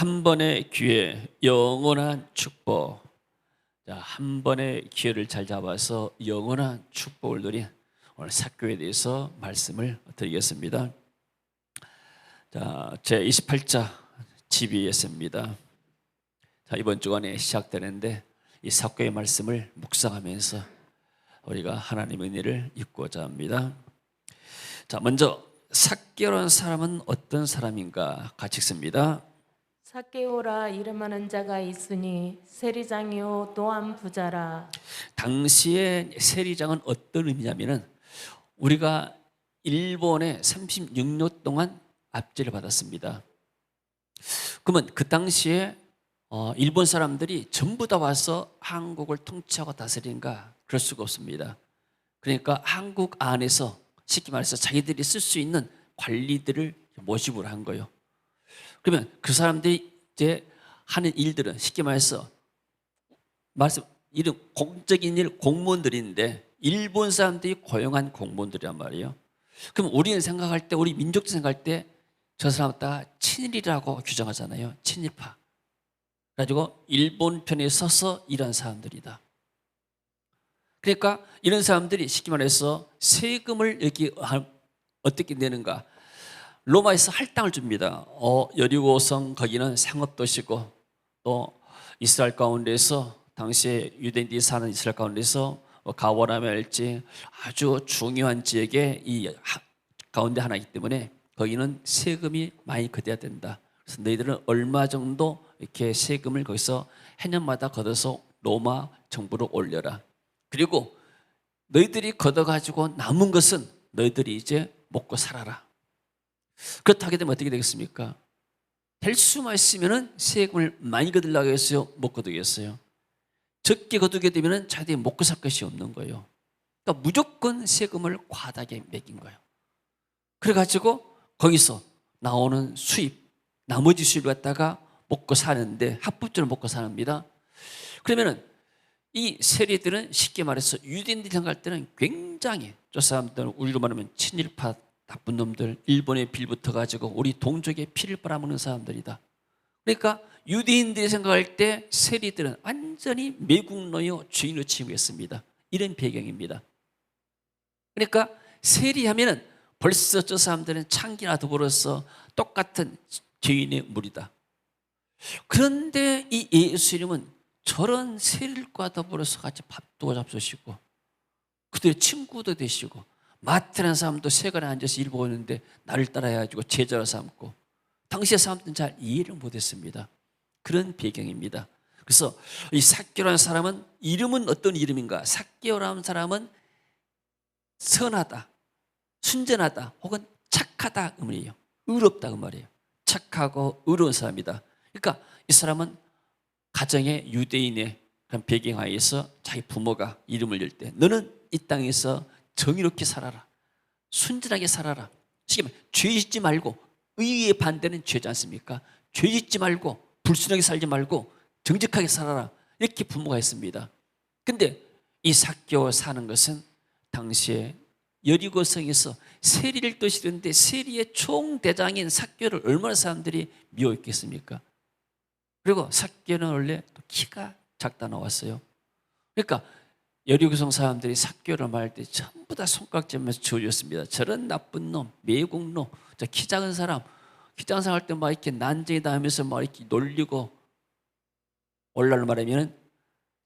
한 번의 기회, 영원한 축복. 자, 한 번의 기회를 잘 잡아서 영원한 축복을 누린 오늘 사교에 대해서 말씀을 드리겠습니다. 자, 제 28자 GBS입니다. 자, 이번 주간에 시작되는데 이 사교의 말씀을 묵상하면서 우리가 하나님의 은혜를 입고자 합니다. 자, 먼저 삭개라는 사람은 어떤 사람인가 같이 읽습니다. 삭개오라 이름하는 자가 있으니 세리장이요 또한 부자라. 당시의 세리장은 어떤 의미냐면은 우리가 일본에 36년 동안 압제를 받았습니다. 그러면 그 당시에 일본 사람들이 전부 다 와서 한국을 통치하고 다스린가? 그럴 수가 없습니다. 그러니까 한국 안에서 쉽게 말해서 자기들이 쓸 수 있는 관리들을 모집을 한 거예요. 그러면 그 사람들이 이제 하는 일들은 쉽게 말해서 이런 공적인 일 공무원들인데 일본 사람들이 고용한 공무원들이란 말이에요. 그럼 우리는 생각할 때, 우리 민족도 생각할 때 저 사람 다 친일이라고 규정하잖아요. 친일파. 그래가지고 일본 편에 서서 일한 사람들이다. 그러니까 이런 사람들이 쉽게 말해서 세금을 여기 어떻게 내는가? 로마에서 할당을 줍니다. 여리고성 거기는 상업도시고 또 이스라엘 가운데서 당시에 유대인들이 사는 이스라엘 가운데서 가버나멜지 아주 중요한 지역에 이 가운데 하나이기 때문에 거기는 세금이 많이 걷어야 된다. 그래서 너희들은 얼마 정도 이렇게 세금을 거기서 해년마다 걷어서 로마 정부로 올려라. 그리고 너희들이 걷어가지고 남은 것은 너희들이 이제 먹고 살아라. 그렇다 하게 되면 어떻게 되겠습니까? 될 수만 있으면 세금을 많이 거두려고 해서 못 거두겠어요. 적게 거두게 되면 자기들이 먹고 살 것이 없는 거예요. 그러니까 무조건 세금을 과다하게 매긴 거예요. 그래가지고 거기서 나오는 수입, 나머지 수입을 갖다가 먹고 사는데 합법적으로 먹고 사는입니다. 그러면은 이 세리들은 쉽게 말해서 유대인들이 생각할 때는 굉장히 저 사람들은 우리로 말하면 친일파 나쁜 놈들, 일본에 빌붙어 가지고 우리 동족의 피를 빨아먹는 사람들이다. 그러니까 유대인들이 생각할 때 세리들은 완전히 매국노요 주인으로 취급했습니다. 이런 배경입니다. 그러니까 세리하면은 벌써 저 사람들은 창기나 더불어서 똑같은 죄인의 무리다. 그런데 이 예수님은 저런 세리들과 더불어서 같이 밥도 잡수시고 그들의 친구도 되시고 마태라는 사람도 세간에 앉아서 일 보고 있는데 나를 따라해가지고 제자로 삼고 당시의 사람들은 잘 이해를 못했습니다. 그런 배경입니다. 그래서 이 삭개오라는 사람은 이름은 어떤 이름인가? 삭개오라는 사람은 선하다, 순전하다, 혹은 착하다 그 말이에요. 의롭다 그 말이에요. 착하고 의로운 사람이다. 그러니까 이 사람은 가정의 유대인의 그런 배경하에서 자기 부모가 이름을 낼 때 너는 이 땅에서 정의롭게 살아라. 순전하게 살아라. 죄 짓지 말고, 의의 반대는 죄지 않습니까? 죄 짓지 말고 불순하게 살지 말고 정직하게 살아라. 이렇게 부모가 했습니다. 근데 이 삭개오 사는 것은 당시에 여리고성에서 세리를 떠시는데 세리의 총대장인 삭개오를 얼마나 사람들이 미워했겠습니까? 그리고 삭개오는 원래 또 키가 작다 나왔어요. 그러니까 여리고성 사람들이 삭개오를 말할 때 전부 다 손깍지면서 지어줬습니다. 저런 나쁜 놈, 매국노, 저 키 작은 사람, 키 작은 사람 할 때 막 이렇게 난쟁이다 하면서 막 이렇게 놀리고 오늘날로 말하면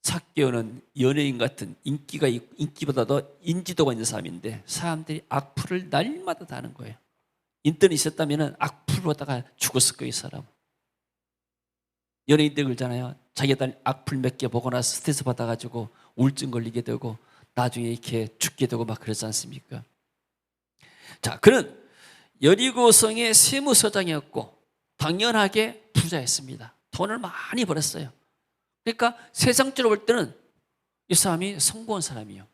삭개오는 연예인 같은 인기보다도 인지도가 있는 사람인데 사람들이 악플을 날마다 다는 거예요. 인턴이 있었다면 악플 보다가 죽었을 거예요, 이 사람. 연예인들 그러잖아요. 자기들 악플 몇 개 보고 나서 스트레스 받아가지고 우울증 걸리게 되고 나중에 이렇게 죽게 되고 막 그러지 않습니까? 자, 그는 여리고성의 세무서장이었고 당연하게 부자였습니다. 돈을 많이 벌었어요. 그러니까 세상적으로 볼 때는 이 사람이 성공한 사람이에요.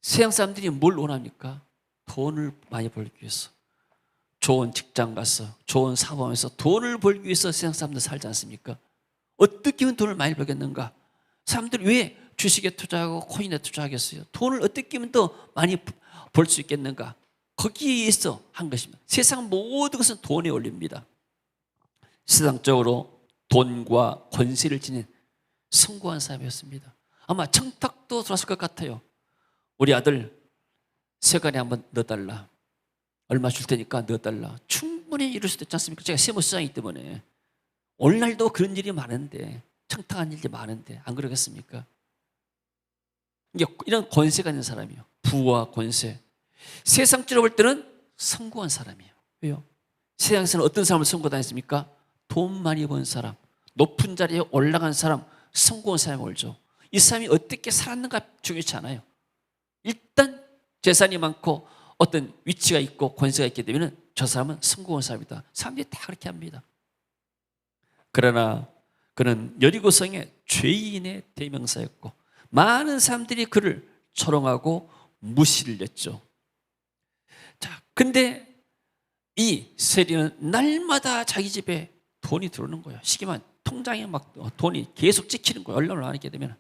세상 사람들이 뭘 원합니까? 돈을 많이 벌기 위해서. 좋은 직장 가서 좋은 사업하면서 돈을 벌기 위해서 세상 사람들 살지 않습니까? 어떻게 하면 돈을 많이 벌겠는가? 사람들이 왜 주식에 투자하고 코인에 투자하겠어요? 돈을 어떻게 하면 더 많이 벌 수 있겠는가? 거기에 의해서 한 것입니다. 세상 모든 것은 돈에 올립니다. 세상적으로 돈과 권세를 지닌 성공한 사람이었습니다. 아마 청탁도 들었을 것 같아요. 우리 아들 세관에 한번 넣어달라. 얼마 줄 테니까 넣어달라. 충분히 이럴 수도 있지 않습니까? 제가 세무서장이기 때문에 오늘날도 그런 일이 많은데, 청탁한 일이 많은데 안 그러겠습니까? 이게 이런 권세가 있는 사람이에요. 부와 권세. 세상적으로 볼 때는 성공한 사람이에요. 왜요? 세상에서는 어떤 사람을 선고당했습니까? 돈 많이 번 사람, 높은 자리에 올라간 사람, 성공한 사람이 올죠. 이 사람이 어떻게 살았는가 중요치 않아요. 일단 재산이 많고 어떤 위치가 있고 권세가 있게 되면 저 사람은 성공한 사람이다. 사람들이 다 그렇게 합니다. 그러나 그는 여리고성의 죄인의 대명사였고 많은 사람들이 그를 조롱하고 무시를 했죠. 자, 근데 이 세리는 날마다 자기 집에 돈이 들어오는 거예요. 시기만 통장에 막 돈이 계속 찍히는 거예요. 얼마를 안 하게 되면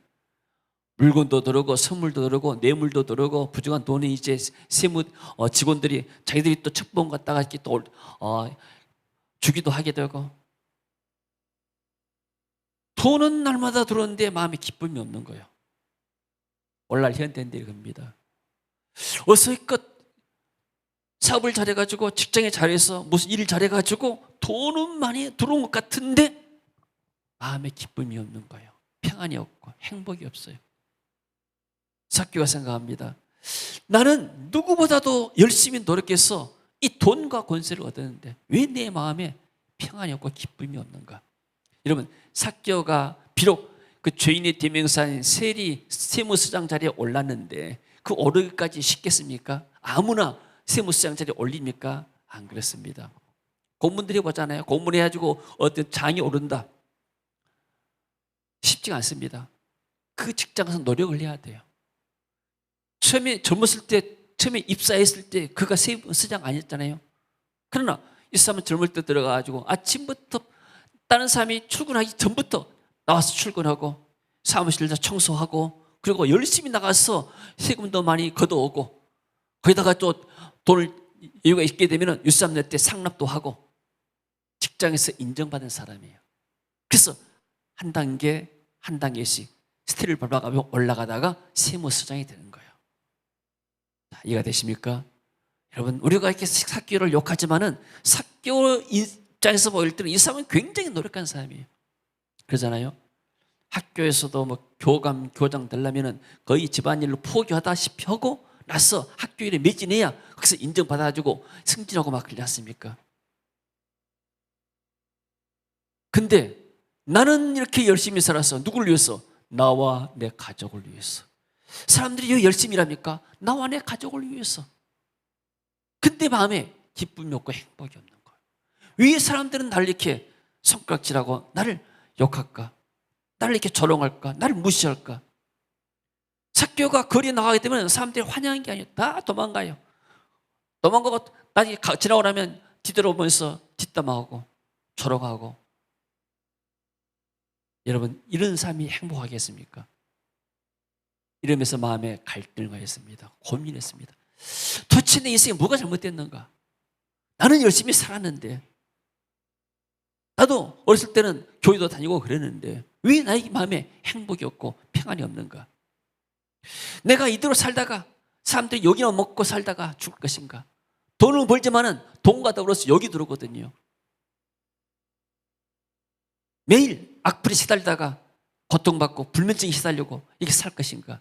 물건도 들어오고 선물도 들어오고 뇌물도 들어오고 부정한 돈이 이제 세무 직원들이 자기들이 또 첩보원 갖다가 이렇게 또 주기도 하게 되고 돈은 날마다 들어오는데 마음에 기쁨이 없는 거예요. 오늘날 현대인들이 그럽니다. 어서껏 사업을 잘해가지고 직장에 잘해서 무슨 일을 잘해가지고 돈은 많이 들어온 것 같은데 마음에 기쁨이 없는 거예요. 평안이 없고 행복이 없어요. 삭개오가 생각합니다. 나는 누구보다도 열심히 노력해서 이 돈과 권세를 얻었는데 왜 내 마음에 평안이 없고 기쁨이 없는가? 여러분, 삭개오가 비록 그 죄인의 대명사인 세리 세무서장 자리에 올랐는데 그 오르기까지 쉽겠습니까? 아무나 세무서장 자리에 올립니까? 안 그렇습니다. 공무원들이 보잖아요. 공무원해가지고 어떤 장이 오른다. 쉽지가 않습니다. 그 직장에서 노력을 해야 돼요. 처음에 젊었을 때, 처음에 입사했을 때 그가 세무서장 아니었잖아요. 그러나 이 사람은 젊을 때 들어가가지고 아침부터 다른 사람이 출근하기 전부터 나와서 출근하고 사무실에서 청소하고 그리고 열심히 나가서 세금도 많이 걷어오고 거기다가 또 돈을 여유가 있게 되면 유산낼 때 상납도 하고 직장에서 인정받은 사람이에요. 그래서 한 단계 한 단계씩 스테를 밟아가며 올라가다가 세무서장이 되는 거예요. 이해가 되십니까? 여러분, 우리가 이렇게 삭개오를 욕하지만은 삭개오 입장에서 보일 때는 이 사람은 굉장히 노력한 사람이에요. 그러잖아요. 학교에서도 뭐 교감, 교장 되려면은 거의 집안일로 포교하다시피 하고 나서 학교 일에 매진해야 거기서 인정받아가지고 승진하고 막 그러지 않습니까? 근데 나는 이렇게 열심히 살아서 누구를 위해서? 나와 내 가족을 위해서. 사람들이 왜 열심히 일합니까? 나와 내 가족을 위해서. 근데 마음에 기쁨이 없고 행복이 없는 거예요. 왜 사람들은 나를 이렇게 손가락질하고 나를 욕할까? 나를 이렇게 조롱할까? 나를 무시할까? 삭개오가 거리에 나가게 되면 사람들이 환영하는 게 아니에요. 다 도망가요. 도망가고 나중에 지나고 나면 뒤돌아보면서 뒷담화하고 조롱하고. 여러분, 이런 삶이 행복하겠습니까? 이러면서 마음에 갈등을 하였습니다. 고민했습니다. 도대체 내 인생에 뭐가 잘못됐는가? 나는 열심히 살았는데 나도 어렸을 때는 교회도 다니고 그랬는데 왜 나의 마음에 행복이 없고 평안이 없는가? 내가 이대로 살다가 사람들이 여기만 먹고 살다가 죽을 것인가? 돈을 벌지만은 돈과 더불어서 여기 들어오거든요. 매일 악플에 시달리다가 고통받고 불면증에 시달리고 이렇게 살 것인가?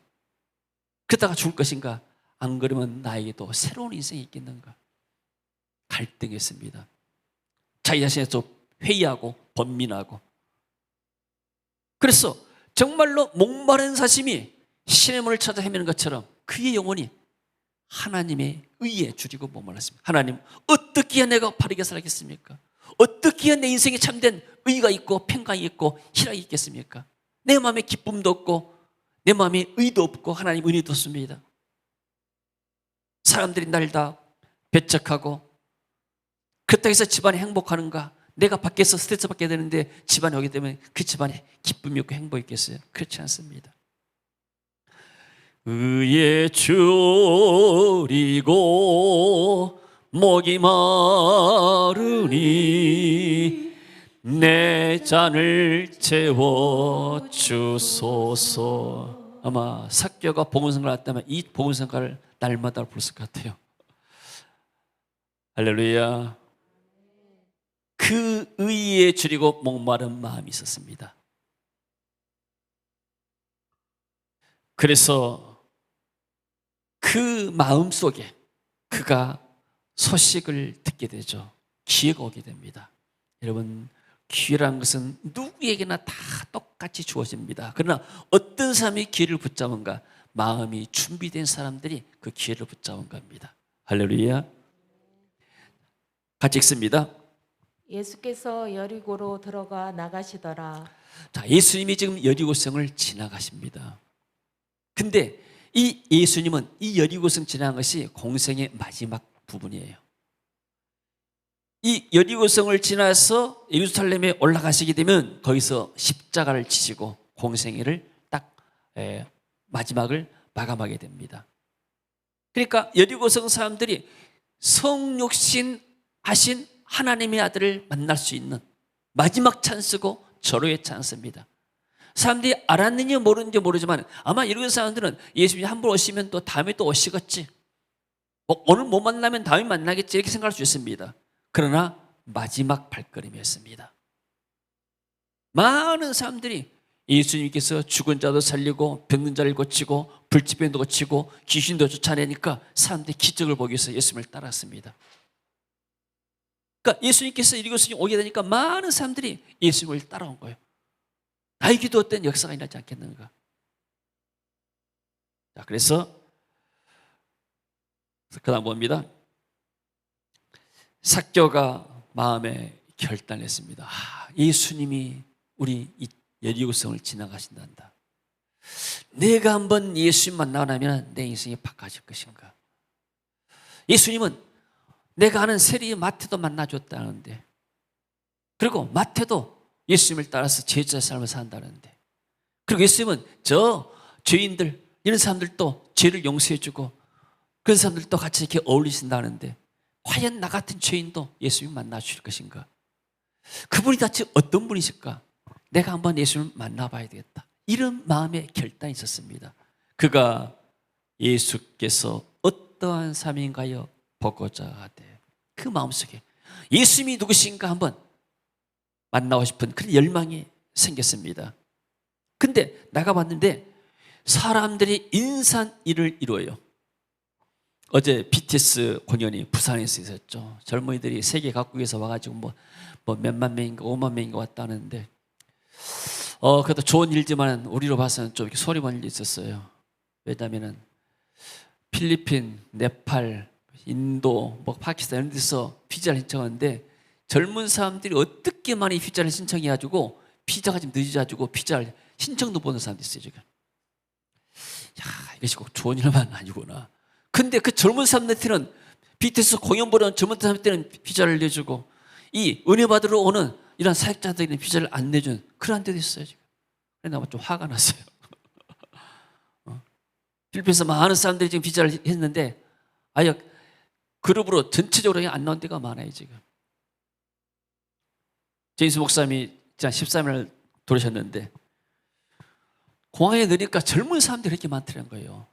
그러다가 죽을 것인가? 안 그러면 나에게도 새로운 인생이 있겠는가? 갈등했습니다. 자기 자신에서 회의하고 번민하고. 그래서 정말로 목마른 사심이 시냇물을 찾아 헤매는 것처럼 그의 영혼이 하나님의 의에 줄이고 목말랐습니다. 하나님, 어떻게 해야 내가 바르게 살겠습니까? 어떻게 해야 내 인생에 참된 의가 있고 평강이 있고 희락이 있겠습니까? 내 마음에 기쁨도 없고 내 마음에 의도 없고 하나님 은혜도 없습니다. 사람들이 날 다 배척하고 그렇다고 해서 집안이 행복하는가? 내가 밖에서 스트레스 받게 되는데 집안에 오게 되면 그 집안에 기쁨이 없고 행복이 있겠어요? 그렇지 않습니다. 의에 줄이고 목이 마르니 내 잔을 채워 주소서. 아마 삭개오가 복음성가를 했다면 이 복음성가를 날마다 부르실 것 같아요. 할렐루야. 그 의에 줄이고 목마른 마음이 있었습니다. 그래서 그 마음 속에 그가 소식을 듣게 되죠. 기회가 오게 됩니다. 여러분, 기회란 것은 누구에게나 다 똑같이 주어집니다. 그러나 어떤 사람이 기회를 붙잡은가? 마음이 준비된 사람들이 그 기회를 붙잡은 겁니다. 할렐루야. 같이 읽습니다. 예수께서 여리고로 들어가 나가시더라. 자, 예수님이 지금 여리고성을 지나가십니다. 근데 이 예수님은 이 여리고성 지나간 것이 공생의 마지막 부분이에요. 이 여리고성을 지나서 예루살렘에 올라가시게 되면 거기서 십자가를 지시고 공생애를 딱 마지막을 마감하게 됩니다. 그러니까 여리고성 사람들이 성육신 하신 하나님의 아들을 만날 수 있는 마지막 찬스고 절호의 찬스입니다. 사람들이 알았는지 모르는지 모르지만 아마 이런 사람들은 예수님이 한 번 오시면 또 다음에 또 오시겠지, 오늘 못 만나면 다음에 만나겠지, 이렇게 생각할 수 있습니다. 그러나 마지막 발걸음이었습니다. 많은 사람들이 예수님께서 죽은 자도 살리고 병든 자를 고치고 불치병도 고치고 귀신도 쫓아내니까 사람들이 기적을 보기 위해서 예수님을 따랐습니다. 그러니까 예수님께서 이곳에 오게 되니까 많은 사람들이 예수님을 따라온 거예요. 나에게도 어떤 역사가 일어나지 않겠는가. 자, 그래서 그 다음 봅니다. 삭개오가 마음에 결단했습니다. 예수님이 우리 이 여리고성을 지나가신단다. 내가 한번 예수님 만나면 내 인생이 바꿔질 것인가. 예수님은 내가 아는 세리 마태도 만나줬다는데, 그리고 마태도 예수님을 따라서 제자 삶을 산다는데, 그리고 예수님은 저 죄인들, 이런 사람들도 죄를 용서해주고 그런 사람들도 같이 이렇게 어울리신다는데, 과연 나 같은 죄인도 예수님 만나주실 것인가? 그분이 대체 어떤 분이실까? 내가 한번 예수님을 만나봐야 되겠다. 이런 마음의 결단이 있었습니다. 그가 예수께서 어떠한 사람인가요? 보고자 하되, 그 마음속에 예수님이 누구신가 한번 만나고 싶은 그런 열망이 생겼습니다. 근데 나가봤는데 사람들이 인산일을 이루어요. 어제 BTS 공연이 부산에서 있었죠. 젊은이들이 세계 각국에서 와가지고 뭐 몇만 명인가 5만 명인가 왔다는데, 그래도 좋은 일지만 우리로 봐서는 좀 이렇게 소리만 일이 있었어요. 왜냐면은 필리핀, 네팔, 인도, 파키스탄 이런 데서 비자를 신청하는데 젊은 사람들이 어떻게 많이 비자를 신청해가지고 비자가 좀 늦어가지고 비자를 신청도 보는 사람들이 있어요 지금. 야, 이것이 꼭 좋은 일만 아니구나. 근데 그 젊은 사람들한테는 BTS 공연 보러 젊은 사람들한테는 비자를 내주고 이 은혜 받으러 오는 이런 사역자들에게는 비자를 안 내준 그런 데도 있어요 지금. 그래서 좀 화가 났어요. 필리핀에서 많은 사람들이 지금 비자를 했는데 아예 그룹으로 전체적으로 안 나온 데가 많아요 지금. 제임스 목사님이 지난 13일 돌으셨는데 공항에 넣으니까 젊은 사람들이 이렇게 많더라는 거예요.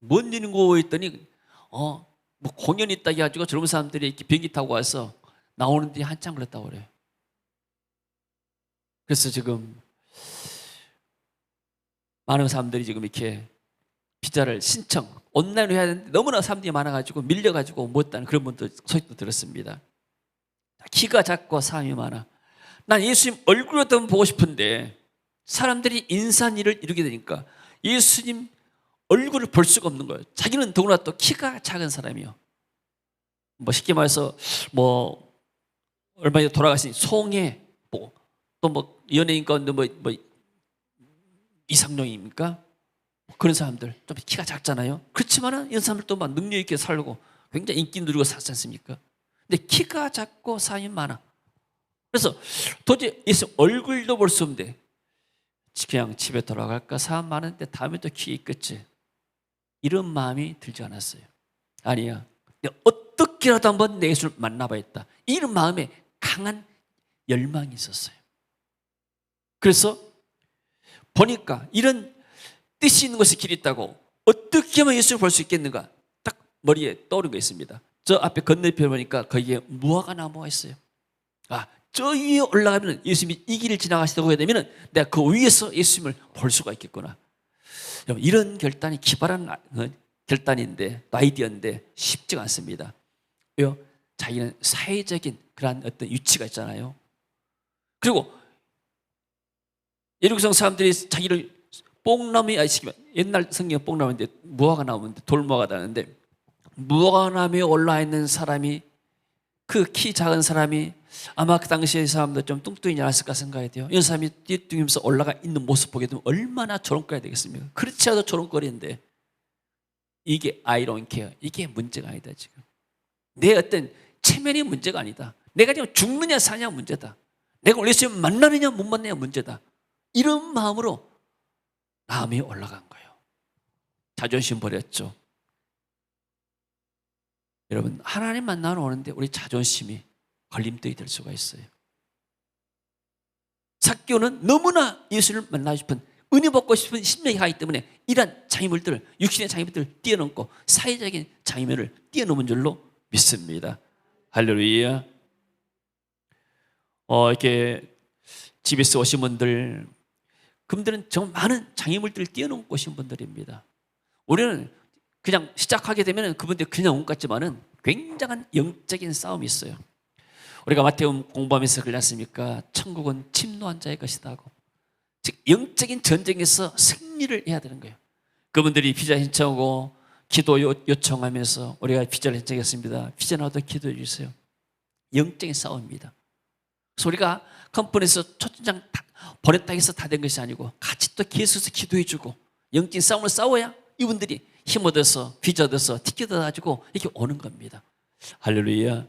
뭔 일인고 했더니 뭐 공연이 있다 해가지고 젊은 사람들이 이렇게 비행기 타고 와서 나오는데 한참 걸렸다고 그래요. 그래서 지금 많은 사람들이 지금 이렇게 비자를 신청 온라인으로 해야 되는데 너무나 사람들이 많아가지고 밀려가지고 못하는 그런 분도 소식도 들었습니다. 키가 작고 사람이 많아. 난 예수님 얼굴을 더 보고 싶은데 사람들이 인산일을 이루게 되니까 예수님 얼굴을 볼 수가 없는 거예요. 자기는 더구나 또 키가 작은 사람이요. 쉽게 말해서 얼마 전에 돌아가신 송혜, 또 연예인 가운데 이상용입니까? 그런 사람들 좀 키가 작잖아요. 그렇지만은 이런 사람들도 막 능력 있게 살고 굉장히 인기 누리고 살지 않습니까? 근데 키가 작고 사람이 많아. 그래서 도저히 예수 얼굴도 볼 수 없는데 그냥 집에 돌아갈까? 사람 많은데 다음에 또 키 있겠지. 이런 마음이 들지 않았어요. 아니야. 내가 어떻게라도 한번 내 예수를 만나봐야겠다. 이런 마음에 강한 열망이 있었어요. 그래서 보니까 이런 뜻이 있는 것이 길이 있다고 어떻게 하면 예수를 볼 수 있겠는가 딱 머리에 떠오른 게 있습니다. 저 앞에 건너편에 보니까 거기에 무화과 나무가 있어요. 저 위에 올라가면 예수님이 이 길을 지나가시다고 하게 되면 내가 그 위에서 예수님을 볼 수가 있겠구나. 이런 결단이 기발한 결단인데, 아이디어인데 쉽지가 않습니다. 왜요? 자기는 사회적인 그런 어떤 위치가 있잖아요. 그리고 예루살렘 사람들이 자기를 뽕나무에 옛날 성경에 뽕나무인데 무화과 나무인데 돌무화과가 나는데 무화과 나무에 올라 있는 사람이 그 키 작은 사람이 아마 그 당시에 사람들 좀 뚱뚱이지 않았을까 생각이 돼요. 이 사람이 뛰어뛰면서 올라가 있는 모습 보게 되면 얼마나 조롱거려야 되겠습니까? 그렇지 않아도 조롱거리는데 이게 I don't care. 이게 문제가 아니다 지금. 내 어떤 체면이 문제가 아니다. 내가 지금 죽느냐 사냐 문제다. 내가 원래 예수님 만나느냐 못 만나냐 문제다. 이런 마음으로 마음이 올라간 거예요. 자존심 버렸죠. 여러분 하나님 만나러 오는데 우리 자존심이 걸림돌이 될 수가 있어요. 삭개오는 너무나 예수를 만나고 싶은 은혜 받고 싶은 심령이 가기 때문에 이러한 장애물들을 육신의 장애물들을 뛰어넘고 사회적인 장애물을 뛰어넘은 줄로 믿습니다. 할렐루야. 이렇게 집에서 오신 분들 그분들은 정말 많은 장애물들을 뛰어넘고 오신 분들입니다. 우리는 그냥 시작하게 되면 그분들 그냥 온 것 같지만은 굉장한 영적인 싸움이 있어요. 우리가 마태복음 공부하면서 그러지 않습니까? 천국은 침노한 자의 것이다 하고, 즉 영적인 전쟁에서 승리를 해야 되는 거예요. 그분들이 비자 신청하고 기도 요청하면서 우리가 비자를 신청했습니다. 비자 나와도 기도해 주세요. 영적인 싸움입니다. 그래서 우리가 컴퍼니에서 초청장 보냈다 해서 다 된 것이 아니고 같이 또 계속해서 기도해 주고 영적인 싸움을 싸워야 이분들이 힘 얻어서 비자 얻어서 티켓 얻어가지고 이렇게 오는 겁니다. 할렐루야.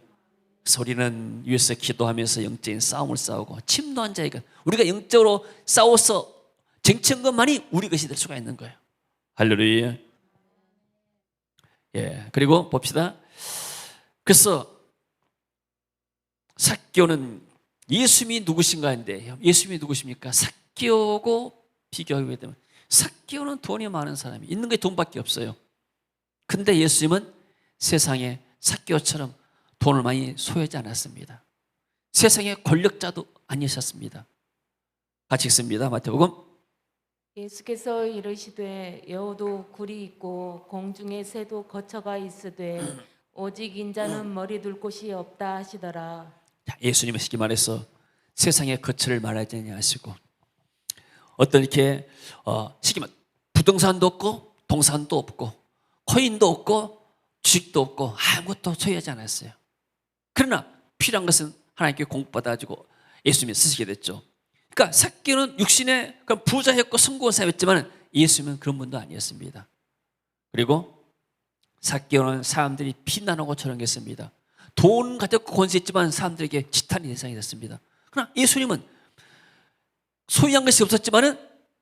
우리는 위에서 기도하면서 영적인 싸움을 싸우고 침노한 자에게 우리가 영적으로 싸워서 쟁취한 것만이 우리 것이 될 수가 있는 거예요. 할렐루야. 예, 그리고 봅시다. 그래서 삭개오는 예수님이 누구신가 했는데 예수님이 누구십니까? 삭개오고 비교하게 되면 삭개오는 돈이 많은 사람이 있는 게 돈밖에 없어요. 근데 예수님은 세상에 삭개오처럼 돈을 많이 소유하지 않았습니다. 세상의 권력자도 아니셨습니다. 같이 읽습니다. 마태복음. 예수께서 이르시되 여우도 굴이 있고 공중에 새도 거처가 있으되 오직 인자는 머리 둘 곳이 없다 하시더라. 예수님은 쉽게 말해서 세상의 거처를 말하지 아니하시고 어떤 이렇게 쉽게 말 부동산도 없고 동산도 없고 코인도 없고 주식도 없고 아무것도 소유하지 않았어요. 그러나 필요한 것은 하나님께 공급받아가지고 예수님이 쓰시게 됐죠. 그러니까 삭개오는 육신의 부자였고 성공한 사람이었지만 예수님은 그런 분도 아니었습니다. 그리고 삭개오는 사람들이 비난하고 저렁했습니다. 돈 가졌고 권세했지만 사람들에게 지탄의 대상이 됐습니다. 그러나 예수님은 소유한 것이 없었지만은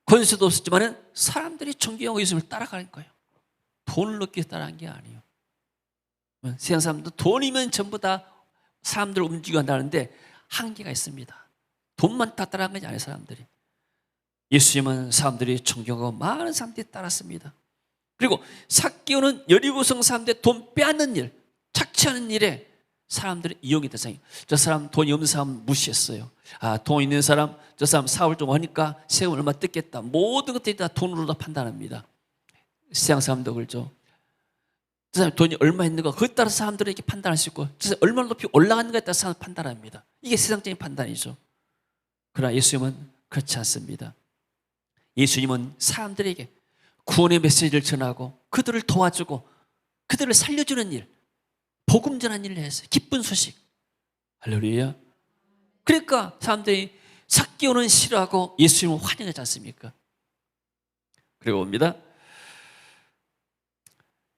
권세도 없었지만은 사람들이 존경하고 예수님을 따라가는 거예요. 돈을 넣기 위해서 따라간 게 아니에요. 세상 사람도 돈이면 전부 다 사람들을 움직여 한다는데 한계가 있습니다. 돈만 다 따라간 것이 아니에요. 사람들이. 예수님은 사람들이 존경하고 많은 사람들이 따랐습니다. 그리고 삭개오는 여리고성 사람들의 돈 빼앗는 일, 착취하는 일에 사람들이 이용이 대상이에요. 저 사람 돈이 없는 사람 무시했어요. 돈 있는 사람, 저 사람 사업을 좀 하니까 세금 얼마 뜯겠다. 모든 것들이 다 돈으로 다 판단합니다. 세상 사람도 그렇죠. 저 사람 돈이 얼마 있는가 그에 따라서 사람들이 이렇게 판단할 수 있고 저 사람 얼마나 높이 올라가는가에 따라서 사람을 판단합니다. 이게 세상적인 판단이죠. 그러나 예수님은 그렇지 않습니다. 예수님은 사람들에게 구원의 메시지를 전하고 그들을 도와주고 그들을 살려주는 일, 복음 전하는 일을 했어요. 기쁜 소식. 할렐루야. 그러니까 사람들이 삭개오는 싫어하고 예수님을 환영하지 않습니까? 그리고 봅니다.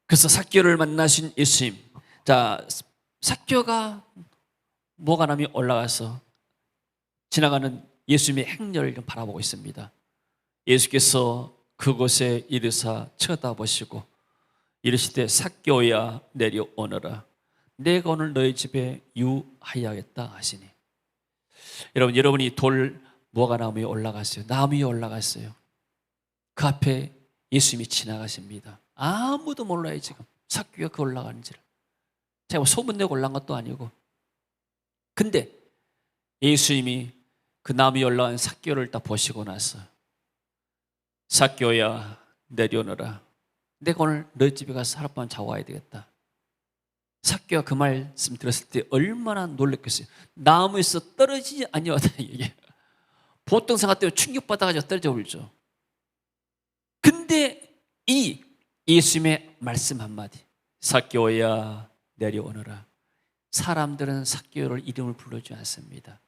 그래서 삭개오를 만나신 예수님. 자, 삭개오가 무화과나무에 올라가서 지나가는 예수님의 행렬을 좀 바라보고 있습니다. 예수께서 그곳에 이르사 쳐다보시고 이르시되 삭개오야 내려오너라. 내가 오늘 너희 집에 유하여야겠다 하시니. 여러분, 여러분이 돌 무화과 나무 위에 올라갔어요. 나무 위에 올라갔어요. 그 앞에 예수님이 지나가십니다. 아무도 몰라요. 지금 삭개오가 그 올라가는지를. 제가 뭐 소문내고 올라간 것도 아니고. 근데 예수님이 그 나무 위에 올라간 삭개오를 딱 보시고 나서, 삭개오야 내려오너라. 내가 오늘 너희 집에 가서 하룻밤 자고 와야 되겠다. 삭개오가 그 말씀 들었을 때 얼마나 놀랐겠어요. 나무에서 떨어지지 아니하다. 이게 보통 생각 때문에 충격받아가지고 떨어져 울죠. 근데 이 예수님의 말씀 한마디, 삭개오야 내려오너라. 사람들은 삭개오를 이름을 불러주지 않습니다.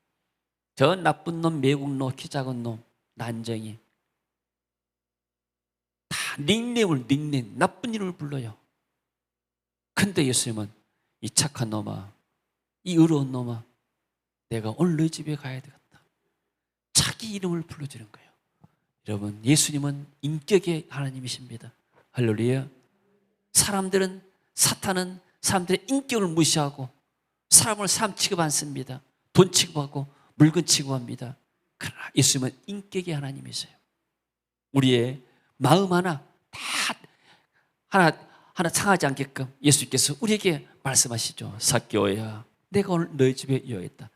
저 나쁜 놈, 매국노, 키 작은 놈, 난쟁이, 다 닉네임, 나쁜 이름을 불러요. 근데 예수님은 이 착한 놈아, 이 의로운 놈아, 내가 오늘 너희 집에 가야 되겠다. 자기 이름을 불러주는 거예요. 여러분, 예수님은 인격의 하나님이십니다. 할렐루야. 사탄은 사람들의 인격을 무시하고 사람을 사람 취급 안 씁니다. 돈 취급하고 물건 취급합니다. 그러나 예수님은 인격의 하나님이세요. 우리의 마음 하나 상하지 않게끔 예수님께서 우리에게 말씀하시죠. 삭개오야, 내가 오늘 너희 집에 이어있다.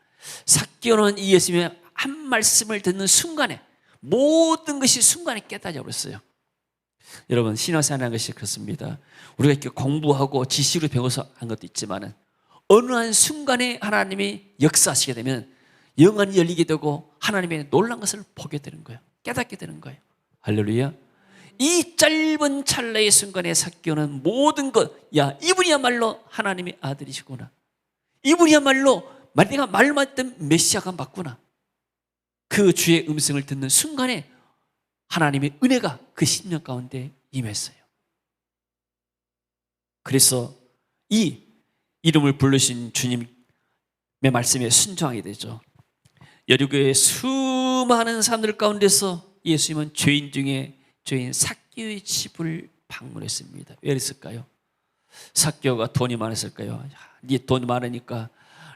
삭개오는 이 예수님의 한 말씀을 듣는 순간에 모든 것이 순간에 깨달아 버렸어요. 여러분, 신앙생활하는 것이 그렇습니다. 우리가 이렇게 공부하고 지식으로 배워서 한 것도 있지만 어느 한 순간에 하나님이 역사하시게 되면 영안이 열리게 되고 하나님의 놀라운 것을 보게 되는 거예요. 깨닫게 되는 거예요. 할렐루야. 이 짧은 찰나의 순간에 삭개오는 모든 것, 야, 이분이야말로 하나님의 아들이시구나. 이분이야말로 내가 말만 했던 메시아가 맞구나. 그 주의 음성을 듣는 순간에 하나님의 은혜가 그 심령 가운데 임했어요. 그래서 이 이름을 부르신 주님의 말씀에 순종하게 되죠. 여리고의 수많은 사람들 가운데서 예수님은 죄인 중에 죄인 삭개오의 집을 방문했습니다. 왜 그랬을까요? 삭개오가 돈이 많았을까요? 네 돈이 많으니까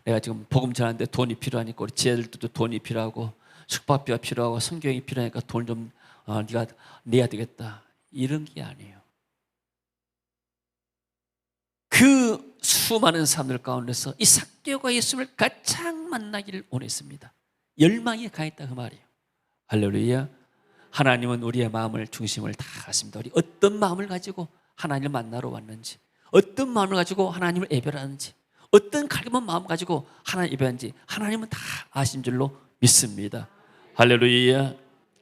내가 지금 복음 전하는데 돈이 필요하니까 우리 지혜들도 돈이 필요하고 숙박비가 필요하고 성경이 필요하니까 돈 좀 네가 내야 되겠다. 이런 게 아니에요. 그 수많은 사람들 가운데서 이 삭개오가 예수님을 가장 만나기를 원했습니다. 열망이 가했다 그 말이에요. 할렐루야. 하나님은 우리의 마음을 중심을 다 아십니다. 우리 어떤 마음을 가지고 하나님을 만나러 왔는지, 어떤 마음을 가지고 하나님을 예배하는지, 어떤 갈급한 마음 가지고 하나님을 예배하는지 하나님은 다 아신 줄로 믿습니다. 할렐루야.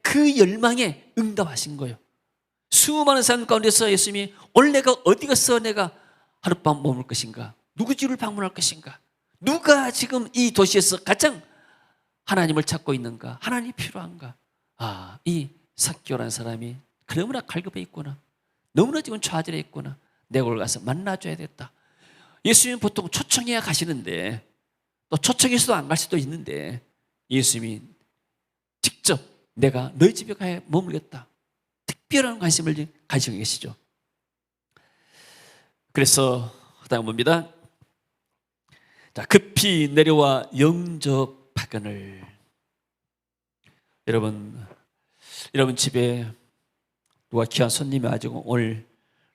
그 열망에 응답하신 거예요. 수많은 사람 가운데서 예수님이 오늘 내가 어디 가서 내가 하룻밤 머물 것인가, 누구 집을 방문할 것인가, 누가 지금 이 도시에서 가장 하나님을 찾고 있는가, 하나님이 필요한가. 이 삭개오라는 사람이 너무나 갈급해 있구나, 너무나 지금 좌절해 있구나, 내가 오늘 가서 만나줘야 되겠다. 예수님은 보통 초청해야 가시는데, 또 초청해서도 안 갈 수도 있는데 예수님이 직접 내가 너희 집에 가야 머물겠다, 특별한 관심을 가지고 계시죠. 그래서 다음 봅니다. 자, 급히 내려와 영접하거늘. 여러분 집에 누가 귀한 손님이 와가지고 오늘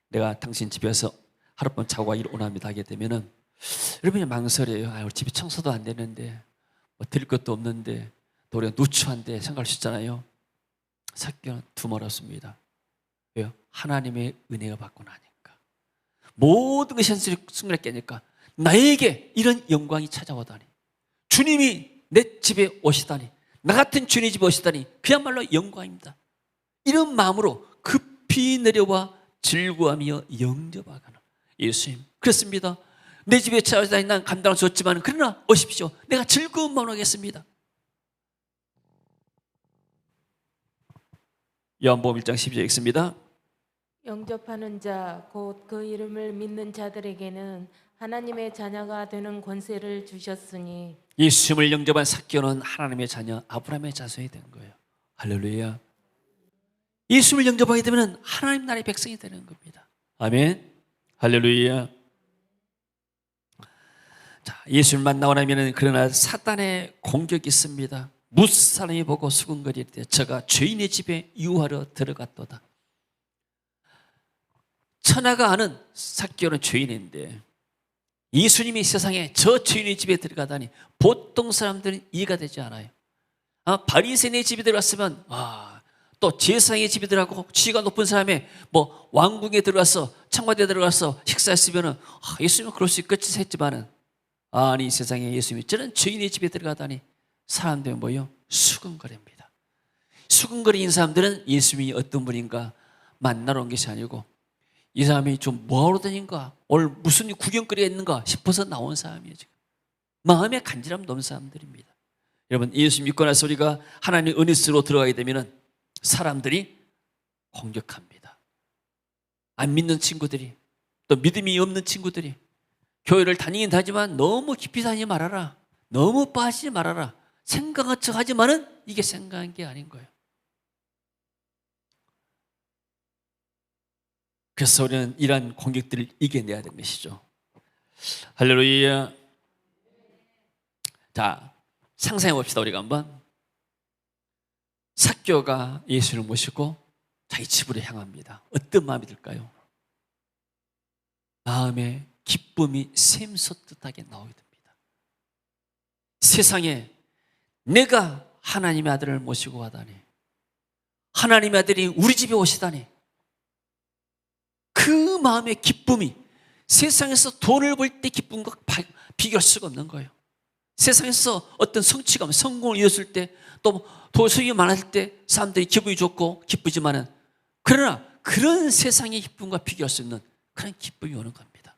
내가 당신 집에서 하룻밤 자고 가기를 원합니다 하게 되면은 여러분이 망설여요. 우리 집에 청소도 안 되는데, 뭐 드릴 것도 없는데, 또 우리가 누추한데 생각할 수 있잖아요. 삭개오는 두말없습니다. 왜요? 하나님의 은혜가 받고 나니까, 모든 것이 한 순간에 깨니까 나에게 이런 영광이 찾아오다니, 주님이 내 집에 오시다니, 나 같은 주님 집에 오시다니 그야말로 영광입니다. 이런 마음으로 급히 내려와 즐거워하며 영접하거나. 예수님, 그렇습니다. 내 집에 찾아오시다니 난 감당할 수 없지만 그러나 오십시오. 내가 즐거운 마음으로 하겠습니다. 요한복음 1장 12절 읽습니다. 영접하는 자, 곧 그 이름을 믿는 자들에게는 하나님의 자녀가 되는 권세를 주셨으니. 예수님을 영접한 삭개오는 하나님의 자녀, 아브라함의 자손이 된 거예요. 할렐루야. 예수님을 영접하게 되면 하나님 나라의 백성이 되는 겁니다. 아멘. 할렐루야. 자, 예수를 만나고 나면은 그러나 사단의 공격이 있습니다. 무사람이 보고 수군거리되 저가 죄인의 집에 유하러 들어갔도다. 천하가 아는 삭개오는 죄인인데 예수님이 세상에 저 죄인의 집에 들어가다니 보통 사람들은 이해가 되지 않아요. 바리새인의 집에 들어갔으면 또 제사장의 집에 들어가고 지위가 높은 사람의 뭐 왕궁에 들어가서 청와대에 들어가서 식사했으면은 예수님은 그럴 수 있겠지 했지만은 아니 세상에 예수님이 저는 죄인의 집에 들어가다니 사람들이 뭐요? 수근거립니다. 수근거리는 사람들은 예수님이 어떤 분인가 만나러 온 것이 아니고 이 사람이 좀 뭐하러 다닌가 오늘 무슨 구경거리가 있는가 싶어서 나온 사람이에요. 지금 마음에 간절함 넘는 사람들입니다. 여러분 예수 믿고 나서 우리가 하나님의 은혜 속으로 들어가게 되면 사람들이 공격합니다. 안 믿는 친구들이 또 믿음이 없는 친구들이 교회를 다니긴 하지만 너무 깊이 다니지 말아라. 너무 빠지지 말아라. 생각한 척 하지만은 이게 생각한 게 아닌 거예요. 그래서 우리는 이러한 공격들을 이겨내야 되는 것이죠. 할렐루야. 자, 상상해 봅시다. 우리가 한번 삭개오가 예수를 모시고 자기 집으로 향합니다. 어떤 마음이 들까요? 마음에 기쁨이 샘솟듯하게 나오게 됩니다. 세상에 내가 하나님의 아들을 모시고 가다니, 하나님의 아들이 우리 집에 오시다니, 그 마음의 기쁨이 세상에서 돈을 벌 때 기쁨과 비교할 수가 없는 거예요. 세상에서 어떤 성취감, 성공을 이뤘을 때 또 도수익이 많았을 때 사람들이 기분이 좋고 기쁘지만은 그러나 그런 세상의 기쁨과 비교할 수 있는 그런 기쁨이 오는 겁니다.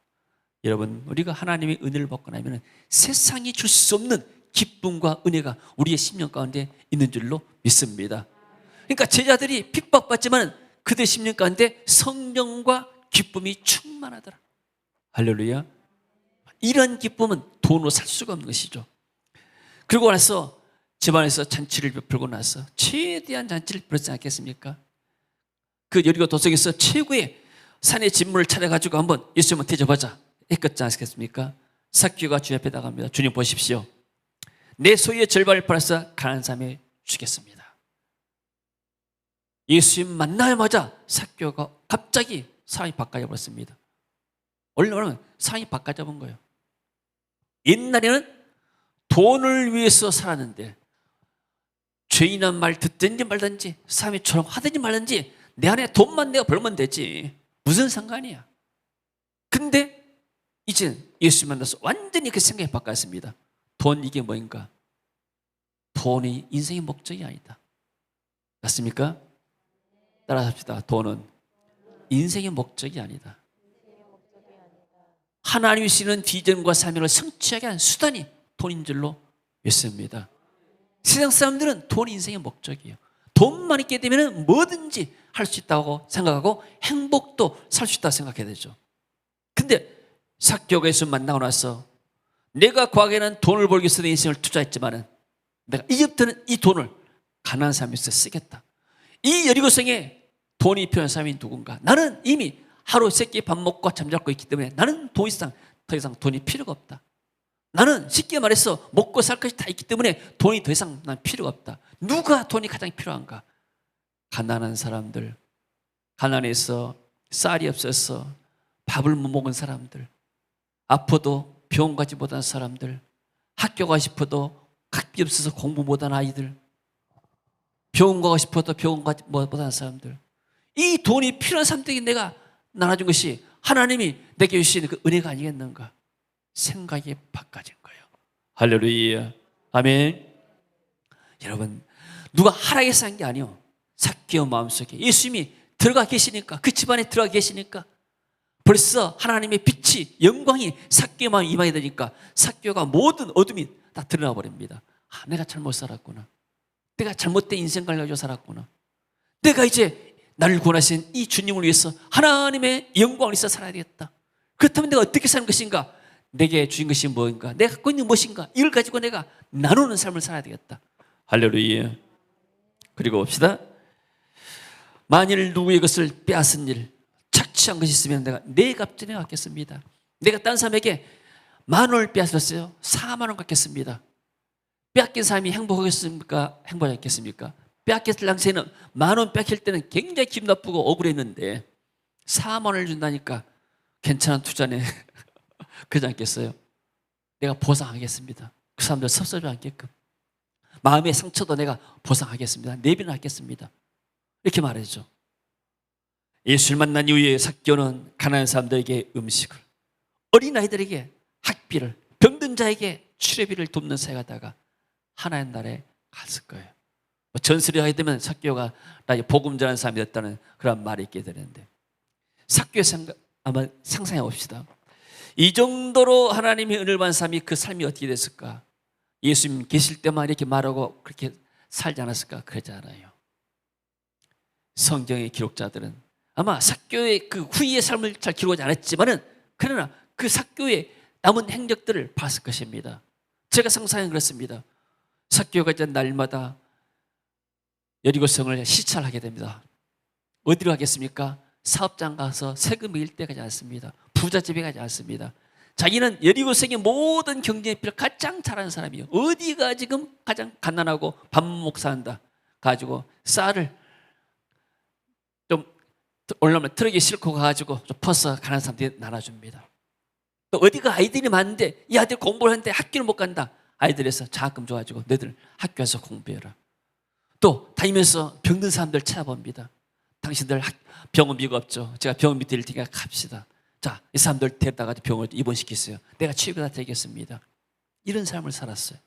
여러분 우리가 하나님의 은혜를 받고 나면 세상이 줄 수 없는 기쁨과 은혜가 우리의 심령 가운데 있는 줄로 믿습니다. 그러니까 제자들이 핍박받지만 그들 심령 가운데 성령과 기쁨이 충만하더라. 할렐루야. 이런 기쁨은 돈으로 살 수가 없는 것이죠. 그리고 나서 집안에서 잔치를 베풀고 나서 최대한 잔치를 베풀지 않겠습니까? 그 여리고 도성에서 최고의 산의 진물을 찾아가지고 한번 예수님을 대접하자 했겠지 않겠습니까? 삭개오가 주님 앞에 나갑니다. 주님 보십시오. 내 소유의 절반을 팔아서 가난한 사람에 주겠습니다. 예수님 만나자마자 삭개오가 갑자기 사람이 바꿔져 버렸습니다. 원래는 사람이 바꿔져 본 거예요. 옛날에는 돈을 위해서 살았는데 죄인한 말 듣든지 말든지 사람이처럼 하든지 말든지 내 안에 돈만 내가 벌면 되지 무슨 상관이야. 근데 이제 예수 만나서 완전히 그 생각이 바뀌었습니다. 돈 이게 뭐인가? 돈이 인생의 목적이 아니다. 맞습니까? 따라합시다. 돈은 인생의 목적이 아니다. 하나님이 주시는 비전과 사명을 성취하게 한 수단이 돈인 줄로 믿습니다. 세상 사람들은 돈이 인생의 목적이에요. 돈만 있게 되면 뭐든지 할 수 있다고 생각하고 행복도 살 수 있다고 생각해야 되죠. 근데 삭개오가 예수 만나고 나서 내가 과거에는 돈을 벌기 위해서 내 인생을 투자했지만은 내가 이제부터는 이 돈을 가난한 사람에서 쓰겠다. 이 여리고성에 돈이 필요한 사람이 누군가? 나는 이미 하루 세 끼 밥 먹고 잠자고 있기 때문에 나는 더 이상 돈이 필요가 없다. 나는 쉽게 말해서 먹고 살 것이 다 있기 때문에 돈이 더 이상 난 필요가 없다. 누가 돈이 가장 필요한가? 가난한 사람들, 가난해서 쌀이 없어서 밥을 못 먹은 사람들, 아파도 병원 가지 못한 사람들, 학교 가고 싶어도 학비 없어서 공부 못한 아이들, 병원 가고 싶어도 병원 가지 못한 사람들, 이 돈이 필요한 사람들에게 내가 나눠준 것이 하나님이 내게 주신 그 은혜가 아니겠는가? 생각이 바꿔진 거예요. 할렐루야. 아멘. 여러분 누가 하라해서 한 게 아니요. 삭개오 마음속에 예수님이 들어가 계시니까, 그 집안에 들어가 계시니까 벌써 하나님의 빛이, 영광이 삭개오 마음에 임하게 되니까 삭개오가 모든 어둠이 다 드러나 버립니다. 내가 잘못 살았구나. 내가 잘못된 인생 관리로 살았구나. 내가 이제 나를 구원하신 이 주님을 위해서 하나님의 영광을 위해서 살아야 되겠다. 그렇다면 내가 어떻게 사는 것인가? 내게 주신 것이 무엇인가? 내가 갖고 있는 무엇인가? 이걸 가지고 내가 나누는 삶을 살아야 되겠다. 할렐루야. 그리고 봅시다. 만일 누구의 것을 빼앗은 일, 착취한 것이 있으면 내가 내 값전에 갖겠습니다. 내가 다른 사람에게 10,000원을 빼앗았어요. 40,000원 갖겠습니다. 빼앗긴 사람이 행복하겠습니까? 행복하지 않겠습니까? 빼앗겼을 당시에는 10,000원 뺏길 때는 굉장히 기분 나쁘고 억울했는데 40,000원을 준다니까 괜찮은 투자네. 그러지 않겠어요? 내가 보상하겠습니다. 그 사람들 섭섭하지 않게끔. 마음의 상처도 내가 보상하겠습니다. 내비는 하겠습니다. 이렇게 말해죠. 예수를 만난 이후에 삭개오는 가난한 사람들에게 음식을, 어린아이들에게 학비를, 병든 자에게 치료비를 돕는 사역하다가 하나님 나라에 갔을 거예요. 전설이 하게 되면 삭개오가 나의 복음 전하는 사람이 됐다는 그런 말이 있게 되는데, 삭개오 한번 상상해 봅시다. 이 정도로 하나님의 은혜를 받은 사람이 그 삶이 어떻게 됐을까? 예수님 계실 때만 이렇게 말하고 그렇게 살지 않았을까? 그러지 않아요. 성경의 기록자들은 아마 삭개오의 그 후의 삶을 잘 기록하지 않았지만은, 그러나 그 삭개오의 남은 행적들을 봤을 것입니다. 제가 상상해 그렇습니다. 삭개오가 이제 날마다 여리고성을 시찰하게 됩니다. 어디로 가겠습니까? 사업장 가서 세금 매길 때 가지 않습니다. 부잣집에 가지 않습니다. 자기는 여리고성의 모든 경제 필요를 가장 잘하는 사람이에요. 어디가 지금 가장 가난하고 밥 먹고 산다 가지고 쌀을 좀 올라오면 트럭에 싣고 가가지고 좀 퍼서 가난한 사람들이 나눠줍니다. 또 어디가 아이들이 많은데 이 아들 공부를 하는데 학교를 못 간다. 아이들에서 장학금 줘가지고 너희들 학교에서 공부해라. 또 다니면서 병든 사람들 찾아봅니다. 당신들 병원비가 없죠. 제가 병원비 드릴 테니까 갑시다. 자, 이 사람들 데려다가 병원을 입원시켰어요. 내가 치료비다 드리겠습니다. 이런 삶을 살았어요.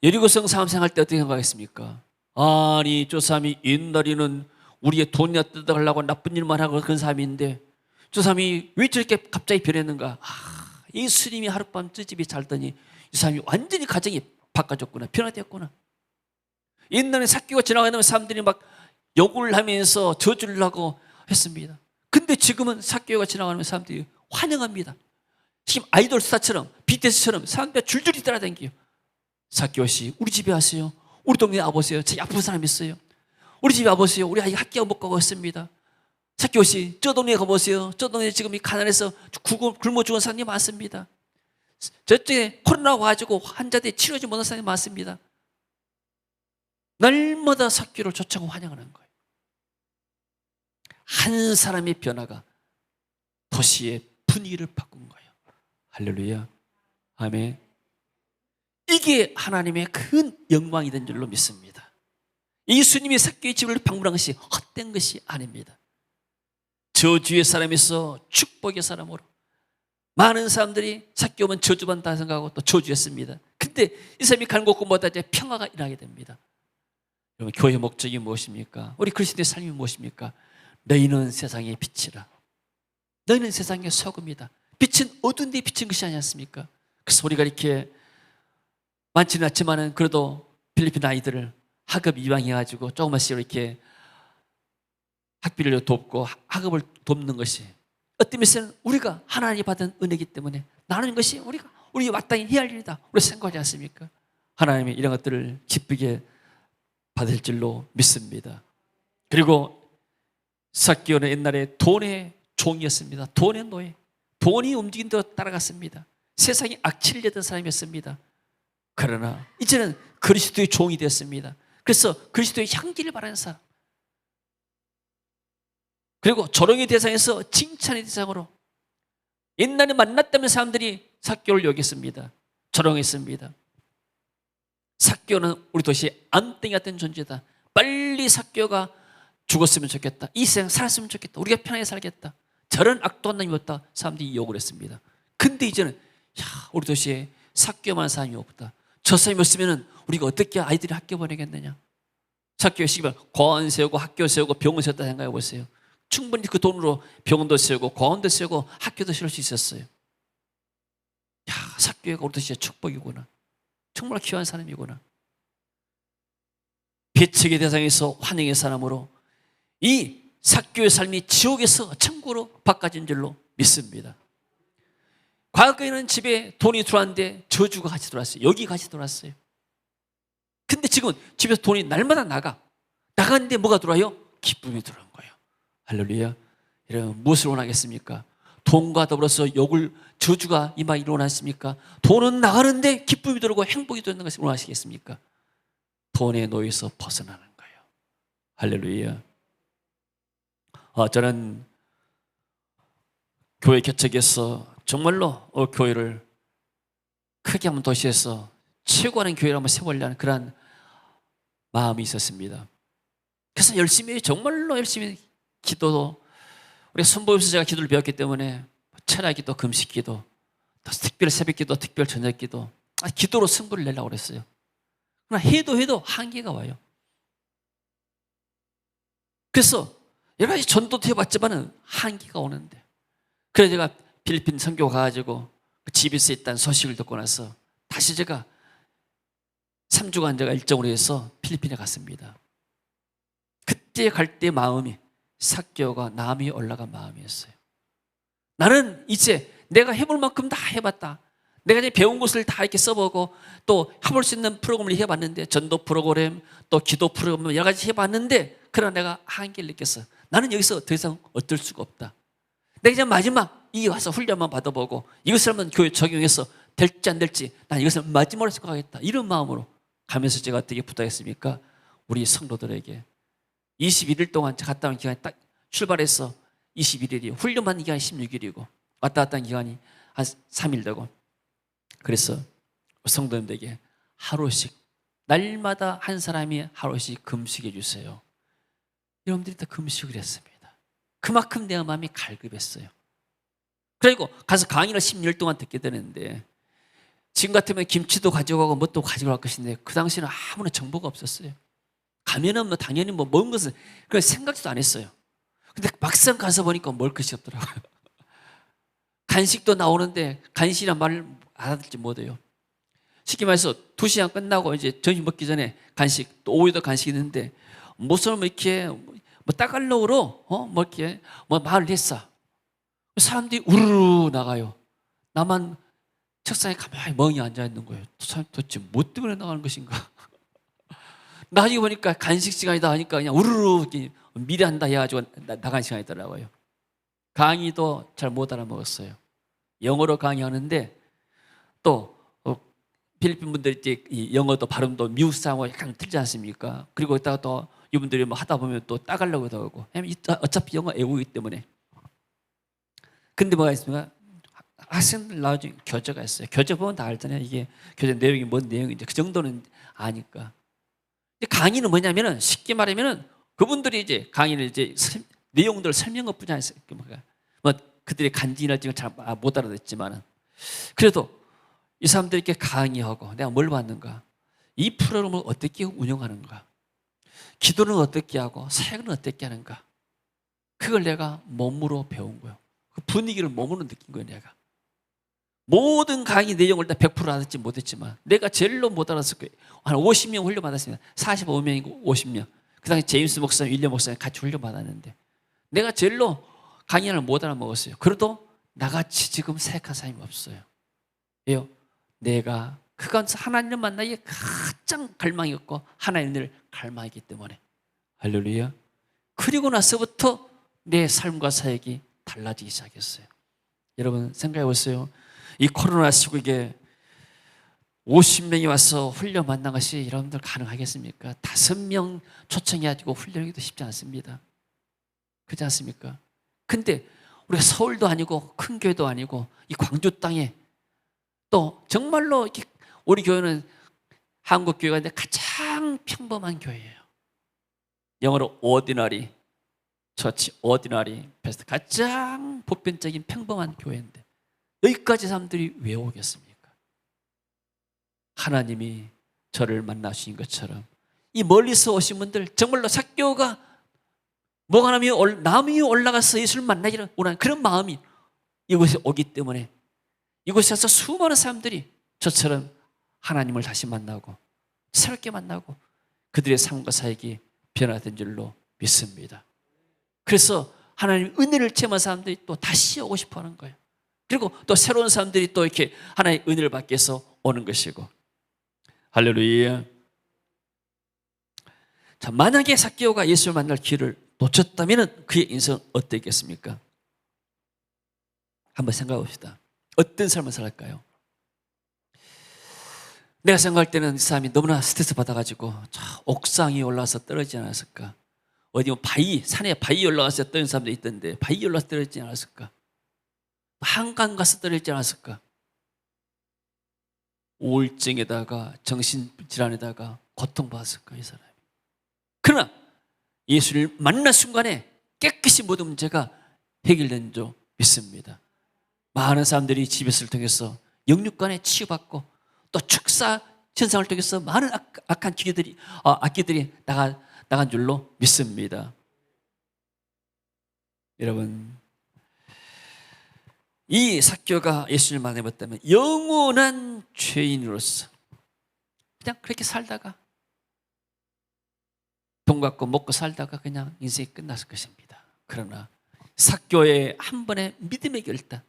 여리고성 사람 생활 때 어떻게 생각하겠습니까? 아니, 저 사람이 옛날에는 우리의 돈이나 뜯어가려고 나쁜 일만 하고 그런 사람인데 저 사람이 왜 저렇게 갑자기 변했는가? 이 스님이 하룻밤 쯔집이 잘더니 이 사람이 완전히 가정이 바꿔졌구나. 변화되었구나. 옛날에 삭개오가 지나가면 사람들이 막 욕을 하면서 저주를 하고 했습니다. 근데 지금은 삭개오가 지나가면 사람들이 환영합니다. 지금 아이돌 스타처럼 BTS처럼 사람들이 줄줄이 따라다니요. 삭개오 씨, 우리 집에 왔어요. 우리 동네에 와보세요. 저 아픈 사람 있어요. 우리 집에 와보세요. 우리 아이 학교 못 가고 있습니다. 삭개오 씨, 저 동네에 가보세요. 저 동네에 지금 이 가난해서 굶어 죽은 사람이 많습니다. 저쪽에 코로나 와가지고 환자들이 치료하지 못한 사람이 많습니다. 날마다 삭개오를 초청하고 환영하는 거예요. 한 사람의 변화가 도시의 분위기를 바꾼 거예요. 할렐루야. 아멘. 이게 하나님의 큰 영광이 된 줄로 믿습니다. 예수님이 삭개오의 집을 방문한 것이 헛된 것이 아닙니다. 저주의 사람에서 축복의 사람으로 많은 사람들이 삭개오면 저주받는다 생각하고 또 저주했습니다. 근데 이 사람이 가는 곳곳마다 이제 평화가 일어나게 됩니다. 여러분, 교회의 목적이 무엇입니까? 우리 그리스도의 삶이 무엇입니까? 너희는 세상의 빛이라. 너희는 세상의 소금이다. 빛은 어두운 데 비친 것이 아니지 않습니까? 그래서 우리가 이렇게 많지는 않지만은 그래도 필리핀 아이들을 학업 이방해가지고 조금씩 이렇게 학비를 돕고 학업을 돕는 것이 어떤 면에서는 우리가 하나님이 받은 은혜이기 때문에 나누는 것이 우리 마땅히 해야 할 일이다. 우리 생각하지 않습니까? 하나님이 이런 것들을 기쁘게 받을 줄로 믿습니다. 그리고 삭개오는 옛날에 돈의 종이었습니다. 돈의 노예. 돈이 움직인 대로 따라갔습니다. 세상에 악취를 내던 사람이었습니다. 그러나 이제는 그리스도의 종이 되었습니다. 그래서 그리스도의 향기를 바라는 사람. 그리고 조롱의 대상에서 칭찬의 대상으로 옛날에 만났다면 사람들이 삭개오를 여겼습니다. 조롱했습니다. 삭개오는 우리 도시의 암땡이 같은 존재다. 빨리 삭개오가 죽었으면 좋겠다. 이 세상 살았으면 좋겠다. 우리가 편하게 살겠다. 저런 악도한 놈이었다. 사람들이 욕을 했습니다. 근데 이제는 우리 도시에 삭개오만 사람이 없다. 저 사람이 없으면 우리가 어떻게 아이들이 학교 보내겠느냐. 삭개오 시기면 공원 세우고 학교 세우고 병원 세웠다 생각해 보세요. 충분히 그 돈으로 병원도 세우고 공원도 세우고 학교도 세울 수 있었어요. 삭개오가 우리 도시의 축복이구나. 정말 귀한 사람이구나. 배척의 대상에서 환영의 사람으로 이 삭개오의 삶이 지옥에서 천국으로 바꿔진 줄로 믿습니다. 과거에는 집에 돈이 들어왔는데 저주가 같이 들어왔어요. 여기 같이 들어왔어요. 근데 지금 집에서 돈이 날마다 나가는데 뭐가 들어와요? 기쁨이 들어온 거예요. 할렐루야. 여러분, 무엇을 원하겠습니까? 돈과 더불어서 욕을 저주가 이만 일어났습니까? 돈은 나가는데 기쁨이 들고 행복이 되는 것을 원하시겠습니까? 돈에 놓여서 벗어나는 거예요. 할렐루야. 저는 교회 개척에서 정말로 교회를 크게 한번 도시에서 최고하는 교회를 한번 세우려는 그런 마음이 있었습니다. 그래서 열심히 정말로 열심히 기도도 우리 선보임에서 제가 기도를 배웠기 때문에 철야 기도, 금식 기도, 또 특별 새벽 기도, 특별 저녁 기도, 기도로 승부를 내려고 그랬어요. 그러나 해도 한계가 와요. 그래서 여러 가지 전도도 해봤지만 한계가 오는데, 그래서 제가 필리핀 선교 가가지고 집에서 있다는 소식을 듣고 나서 다시 제가 3주간 제가 일정으로 해서 필리핀에 갔습니다. 그때 갈 때 마음이 삭개오가 남이 올라간 마음이었어요. 나는 이제 내가 해볼 만큼 다 해봤다. 내가 이제 배운 것을 다 이렇게 써보고 또 해볼 수 있는 프로그램을 해봤는데, 전도 프로그램, 또 기도 프로그램 여러 가지 해봤는데, 그러나 내가 한계를 느꼈어. 나는 여기서 더 이상 어쩔 수가 없다. 내가 이제 마지막 이 와서 훈련만 받아보고 이것을 한번 교회 적용해서 될지 안 될지 난 이것을 마지막으로 생각하겠다. 이런 마음으로 가면서 제가 어떻게 부탁했습니까? 우리 성도들에게 21일 동안 갔다 온 기간이 딱 출발해서 21일이 훈련만 기간이 16일이고 왔다 갔다 한 기간이 한 3일 되고, 그래서 성도님들에게 하루씩 날마다 한 사람이 하루씩 금식해 주세요. 여러분들이 다 금식을 했습니다. 그만큼 내 마음이 갈급했어요. 그리고 가서 강의를 16일 동안 듣게 되는데, 지금 같으면 김치도 가져가고 뭣도 가져갈 것인데 그 당시에는 아무런 정보가 없었어요. 가면은 뭐 당연히 뭐 먹은 것은 그냥 생각도 안 했어요. 근데 막상 가서 보니까 먹을 것이 없더라고요. 간식도 나오는데 간식이란 말을 알아듣지 못해요. 쉽게 말해서 2시간 끝나고 이제 점심 먹기 전에 간식, 또 오후에도 간식이 있는데 무슨 이렇게 따갈로우로 뭐 이렇게 말을 했어. 사람들이 우르르 나가요. 나만 책상에 가만히 멍이 앉아 있는 거예요. 도대체 뭐 때문에 나가는 것인가? 나중에 보니까 간식 시간이다 하니까 그냥 우르르 미래한다 해가지고 나간 시간이더라고요. 강의도 잘 못 알아먹었어요. 영어로 강의하는데 또 필리핀 분들이 이제 영어도 발음도 미국 사람하고 약간 틀리지 않습니까? 그리고 이따가 또 이분들이 뭐 하다 보면 또 따가려고 하고, 어차피 영어 외우기 때문에. 근데 뭐가 있습니까? 학생들 나중에 교재가 있어요. 교재 보면 다 알잖아요. 이게 교재 내용이 뭔 내용인지 그 정도는 아니까. 강의는 뭐냐면은 쉽게 말하면은 그분들이 이제 강의를 이제 내용들 설명한 것뿐이 아니었어요. 뭐 그들의 간지나 지금 잘 못 알아듣지만은, 그래도 이 사람들이 이렇게 강의하고 내가 뭘 봤는가? 이 프로그램을 어떻게 운영하는가? 기도는 어떻게 하고 사역은 어떻게 하는가? 그걸 내가 몸으로 배운 거예요. 그 분위기를 몸으로 느낀 거예요. 내가 모든 강의 내용을 다 100% 알았지 못했지만 내가 제일로 못 알았을 거예요. 한 50명 훈련 받았습니다. 45명이고 50명. 그 당시 제임스 목사님, 윌리엄 목사님 같이 훈련 받았는데 내가 제일로 강의를 못 알아먹었어요. 그래도 나같이 지금 사역한 사람이 없어요. 왜요? 내가 그 가운데서 하나님을 만나기에 가장 갈망이었고 하나님을 갈망이기 때문에. 할렐루야. 그리고 나서부터 내 삶과 사역이 달라지기 시작했어요. 여러분 생각해 보세요. 이 코로나 시국에 50명이 와서 훈련 만난 것이 여러분들 가능하겠습니까? 5명 초청해가지고 훈련하기도 쉽지 않습니다. 그렇지 않습니까? 근데 우리가 서울도 아니고 큰 교회도 아니고 이 광주 땅에 또 정말로 이렇게 우리 교회는 한국 교회가 가장 평범한 교회예요. 영어로 ordinary church, ordinary pastor, 가장 보편적인 평범한 교회인데 여기까지 사람들이 왜 오겠습니까? 하나님이 저를 만나주신 것처럼 이 멀리서 오신 분들 정말로 삭개오가 뭐가 나무 위에 올라가서 예수를 만나기를 원하는 그런 마음이 이곳에 오기 때문에 이곳에 와서 수많은 사람들이 저처럼 하나님을 다시 만나고 새롭게 만나고 그들의 삶과 사역이 변화된 줄로 믿습니다. 그래서 하나님의 은혜를 체험한 사람들이 또 다시 오고 싶어 하는 거예요. 그리고 또 새로운 사람들이 또 이렇게 하나님의 은혜를 받기 위해서 오는 것이고. 할렐루야. 자, 만약에 삭개오가 예수를 만날 기회를 놓쳤다면 그의 인생은 어땠겠습니까? 한번 생각해 봅시다. 어떤 삶을 살았을까요? 내가 생각할 때는 이 사람이 너무나 스트레스 받아가지고 저 옥상에 올라와서 떨어지지 않았을까? 어디 바위, 산에 바위 올라가서 떨어진 사람도 있던데 바위 올라서 떨어지지 않았을까? 한강 가서 떨어지지 않았을까? 우울증에다가 정신질환에다가 고통받았을까 이 사람이. 그러나 예수를 만난 순간에 깨끗이 모든 문제가 해결된 줄 믿습니다. 많은 사람들이 지배스를 통해서 영육간에 치유받고 또 축사 현상을 통해서 많은 악한 악기들이 나간 줄로 믿습니다. 여러분, 이 삭개오가 예수를 만나봤다면 영원한 죄인으로서 그냥 그렇게 살다가 돈 갖고 먹고 살다가 그냥 인생이 끝났을 것입니다. 그러나 삭개오의 한 번의 믿음의 결단,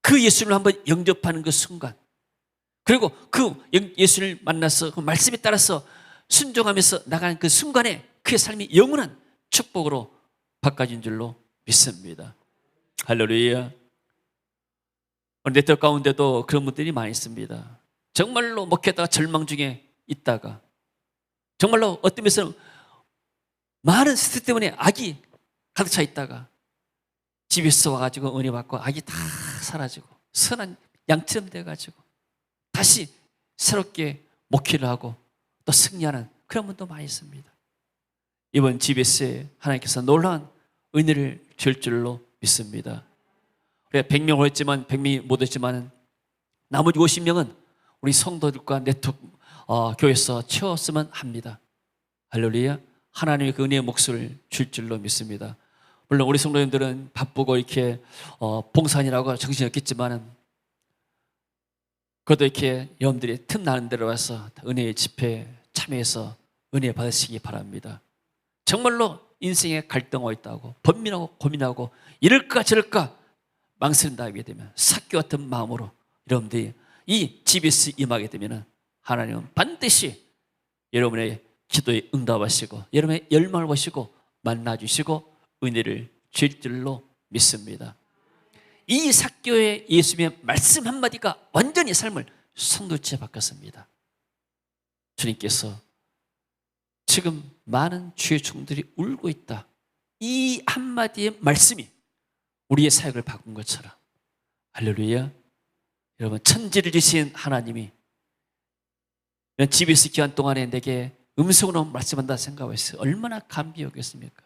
그 예수를 한번 영접하는 그 순간, 그리고 그 예수를 만나서 그 말씀에 따라서 순종하면서 나가는 그 순간에 그의 삶이 영원한 축복으로 바꿔진 줄로 믿습니다. 할렐루야. 오늘 네트워크 가운데도 그런 분들이 많이 있습니다. 정말로 목회다가 절망 중에 있다가 정말로 어떤 면에서는 많은 스트레스 때문에 악이 가득 차 있다가 집에서 와가지고 은혜 받고 악이 다 사라지고 선한 양처럼 돼가지고 다시 새롭게 목회를 하고 또 승리하는 그런 분도 많이 있습니다. 이번 GBS에 하나님께서 놀라운 은혜를 줄 줄로 믿습니다. 우리가 100명을 했지만 100명이 못 했지만 나머지 50명은 우리 성도들과 네트워크 교회에서 채웠으면 합니다. 할렐루야. 하나님의 그 은혜의 몫을 줄 줄로 믿습니다. 물론 우리 성도님들은 바쁘고 이렇게 봉사하느라고 정신이 없겠지만은 그래도 이렇게 여러분들이 틈나는 데로 와서 은혜의 집회에 참여해서 은혜 받으시기 바랍니다. 정말로 인생에 갈등하고 있다고 번민하고 고민하고 이럴까 저럴까 망설인다 하게 되면 삭개 같은 마음으로 여러분들이 이 GBS 임하게 되면 하나님은 반드시 여러분의 기도에 응답하시고 여러분의 열망을 보시고 만나주시고 은혜를 줄 줄로 믿습니다. 이 삭개오의 예수님의 말씀 한마디가 완전히 삶을 선두째 바꿨습니다. 주님께서 지금 많은 주의 종들이 울고 있다. 이 한마디의 말씀이 우리의 사역을 바꾼 것처럼 할렐루야. 여러분, 천지를 지신 하나님이 집에서 기간 동안에 내게 음성으로 말씀한다 생각했어요. 얼마나 감비였겠습니까?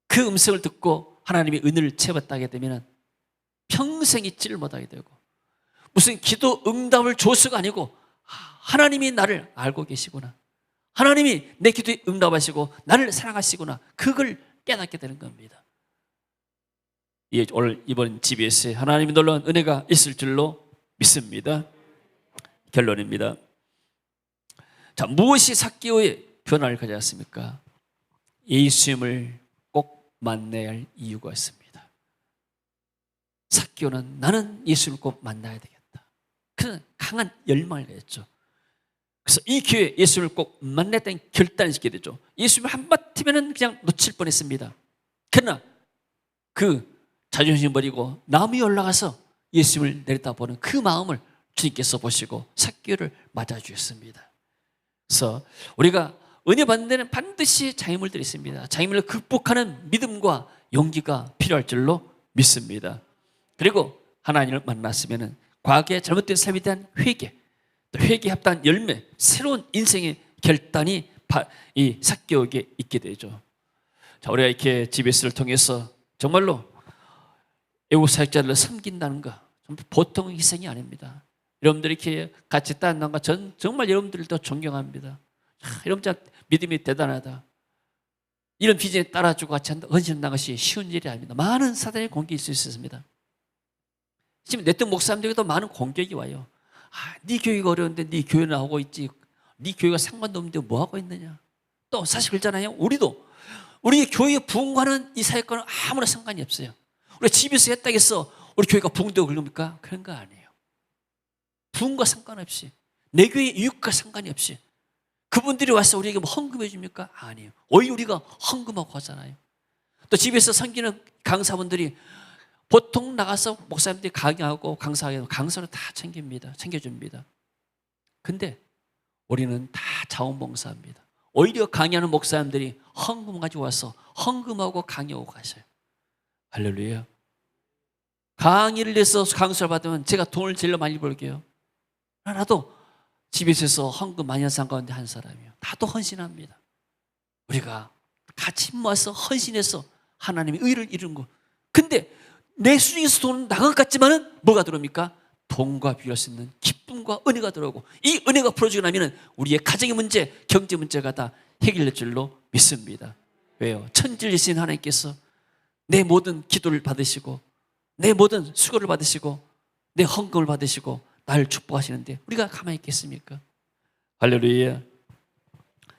그 음성을 듣고 하나님의 은혜를 채웠다게 되면 평생 잊지를 못하게 되고 무슨 기도 응답을 줘서가 아니고 하나님이 나를 알고 계시구나, 하나님이 내 기도에 응답하시고 나를 사랑하시구나, 그걸 깨닫게 되는 겁니다. 오늘 이번 GBS에 하나님이 놀라운 은혜가 있을 줄로 믿습니다. 결론입니다. 자, 무엇이 삭개오의 변화를 가져왔습니까? 예수님을 꼭 만나야 할 이유가 있습니다. 삭개오는 나는 예수를 꼭 만나야 되겠다, 그런 강한 열망을 가졌죠. 그래서 이 기회에 예수를 꼭 만났다는 결단을 짓게 되죠. 예수를 한바탕이면 그냥 놓칠 뻔했습니다. 그러나 그 자존심 버리고 나무 위에 올라가서 예수님을 내려다보는 그 마음을 주님께서 보시고 삭개오를 맞아주셨습니다. 그래서 우리가 은혜 받는 데는 반드시 장애물들이 있습니다. 장애물을 극복하는 믿음과 용기가 필요할 줄로 믿습니다. 그리고 하나님을 만났으면 과거에 잘못된 삶에 대한 회개, 또 회개에 합당한 열매, 새로운 인생의 결단이 이 삭개오에게 있게 되죠. 자, 우리가 이렇게 GBS를 통해서 정말로 애국 사역자를 섬긴다는 거 보통 희생이 아닙니다. 여러분들이 이렇게 같이 따라나는 거 전 정말 여러분들을 더 존경합니다. 여러분 믿음이 대단하다. 이런 비전에 따라주고 같이 헌신하는 것이 쉬운 일이 아닙니다. 많은 사단의 공격이 있을 수 있습니다. 지금 내 뜻 목사님들에게도 많은 공격이 와요. 네 교회가 어려운데 네 교회 나오고 있지, 네 교회가 상관도 없는데 뭐 하고 있느냐. 또 사실 그렇잖아요. 우리도 우리의 교회에 부흥하는 이 사역과는 아무런 상관이 없어요. 우리가 집에서 했다고 해서 우리 교회가 부흥되고 그럽니까? 그런 거 아니에요. 부흥과 상관없이, 내 교회의 이웃과 상관이 없이 그분들이 와서 우리에게 뭐 헌금해 줍니까? 아니에요. 오히려 우리가 헌금하고 하잖아요. 또 집에서 섬기는 강사분들이 보통 나가서 목사님들이 강의하고 강사하고 강사로 다 챙겨줍니다. 근데 우리는 다 자원봉사합니다. 오히려 강의하는 목사님들이 헌금 가지고 와서 헌금하고 강의하고 가셔요. 할렐루야. 강의를 해서 강수를 받으면 제가 돈을 제일 많이 벌게요. 나도 집에서 있어서 헌금 많이 한 사람 가운데 한 사람이에요. 다도 헌신합니다. 우리가 같이 모아서 헌신해서 하나님의 의를 이루는 거. 근데 내 수중에서 돈은 나간 것 같지만은 뭐가 들어옵니까? 돈과 비교할 수 있는 기쁨과 은혜가 들어오고, 이 은혜가 풀어지고 나면 우리의 가정의 문제, 경제 문제가 다 해결될 줄로 믿습니다. 왜요? 천지이신 하나님께서 내 모든 기도를 받으시고, 내 모든 수고를 받으시고, 내 헌금을 받으시고 나를 축복하시는데 우리가 가만히 있겠습니까? 할렐루야.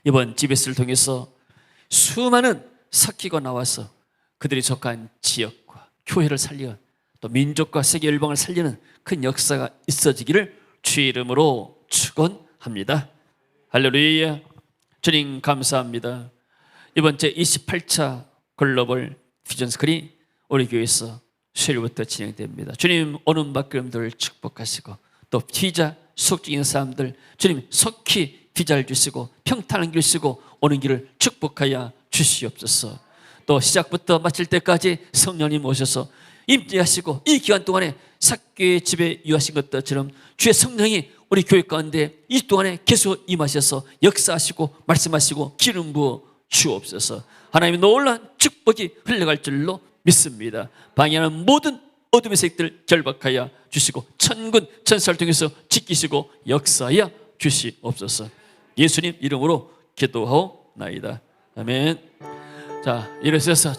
이번 GBS를 통해서 수많은 석기가 나와서 그들이 속한 지역과 교회를 살리는, 또 민족과 세계 열방을 살리는 큰 역사가 있어지기를 주의 이름으로 축원합니다. 할렐루야. 주님 감사합니다. 이번 제 28차 글로벌 비전 스크린 우리 교회에서 수요일부터 진행됩니다. 주님 오는 박그림들 축복하시고, 또 비자 수속 중인 사람들 주님 속히 비자를 주시고 평탄한 길 주시고 오는 길을 축복하여 주시옵소서. 또 시작부터 마칠 때까지 성령님 오셔서 임재하시고, 이 기간 동안에 삭교의 집에 유하신 것처럼 주의 성령이 우리 교회 가운데 이 동안에 계속 임하셔서 역사하시고 말씀하시고 기름 부어 주옵소서. 하나님의 놀라운 축복이 흘러갈 줄로 믿습니다. 방해하는 모든 어둠의 세력들 결박하여 주시고 천군 천사를 통해서 지키시고 역사하여 주시옵소서. 예수님 이름으로 기도하옵나이다. 아멘. 자, 이러셔서